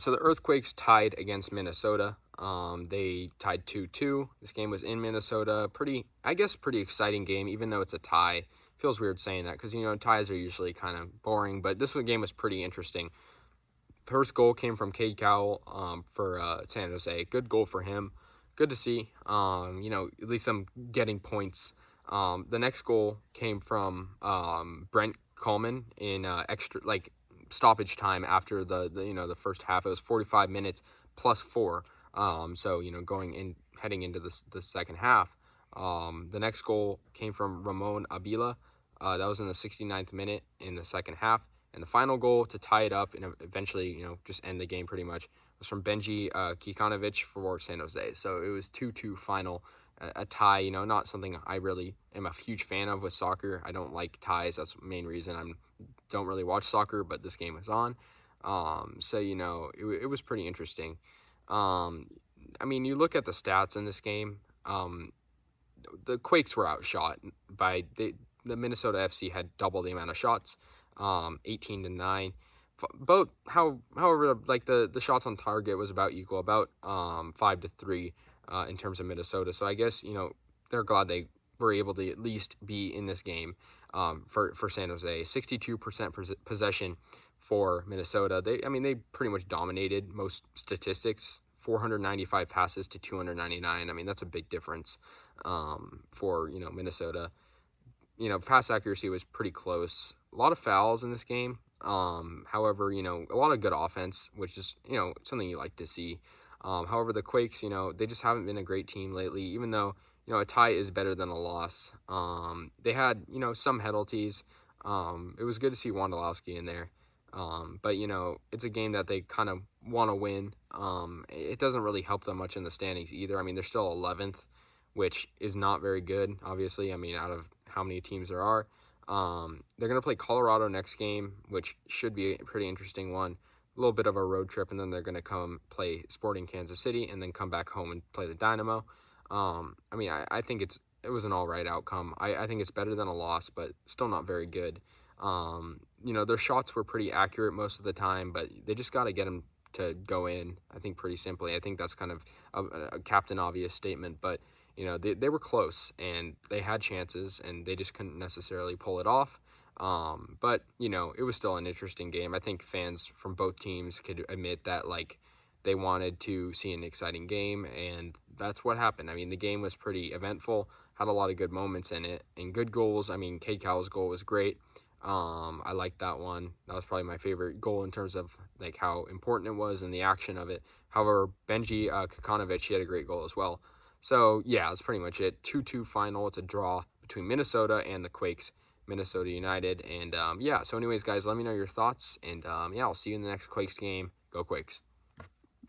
right, so the Earthquakes tied against Minnesota. They tied 2-2. This game was in Minnesota. I guess, pretty exciting game, even though it's a tie. Feels weird saying that because, ties are usually kind of boring, but this game was pretty interesting. First goal came from Cade Cowell for San Jose. Good goal for him. Good to see. At least I'm getting points. The next goal came from Brent Coleman in stoppage time after the first half. It was 45 minutes plus 4. So heading into the second half. The next goal came from Ramon Abila. That was in the 69th minute in the second half. And the final goal to tie it up and eventually, just end the game pretty much was from Benji Kikanovic for San Jose. So it was 2-2 final, a tie, not something I really am a huge fan of with soccer. I don't like ties. That's the main reason I don't really watch soccer, but this game was on. So, it was pretty interesting. You look at the stats in this game, the Quakes were outshot by the Minnesota FC had double the amount of shots. 18-9. However, the shots on target was about equal, about 5-3 in terms of Minnesota. So I guess they're glad they were able to at least be in this game for San Jose. 62% possession for Minnesota. They pretty much dominated most statistics. 495 passes to 299. That's a big difference for Minnesota. Pass accuracy was pretty close. A lot of fouls in this game. However, a lot of good offense, which is, something you like to see. However, the Quakes, they just haven't been a great team lately, even though, a tie is better than a loss. They had, some penalties. It was good to see Wondolowski in there. But, it's a game that they kind of want to win. It doesn't really help them much in the standings either. They're still 11th, which is not very good, obviously. Out of how many teams there are. They're going to play Colorado next game, which should be a pretty interesting one. A little bit of a road trip, and then they're going to come play Sporting Kansas City and then come back home and play the Dynamo. I think it was an all right outcome. I think it's better than a loss, but still not very good. Their shots were pretty accurate most of the time, but they just got to get them to go in, I think, pretty simply. I think that's kind of a Captain Obvious statement, but they were close and they had chances and they just couldn't necessarily pull it off. But it was still an interesting game. I think fans from both teams could admit that they wanted to see an exciting game, and that's what happened. The game was pretty eventful, had a lot of good moments in it and good goals. Cade Cowell's goal was great. I liked that one. That was probably my favorite goal in terms of how important it was and the action of it. However, Benji Kikanovic, he had a great goal as well. So, yeah, that's pretty much it. 2-2 final. It's a draw between Minnesota and the Quakes, Minnesota United. And, so anyways, guys, let me know your thoughts. And, I'll see you in the next Quakes game. Go Quakes.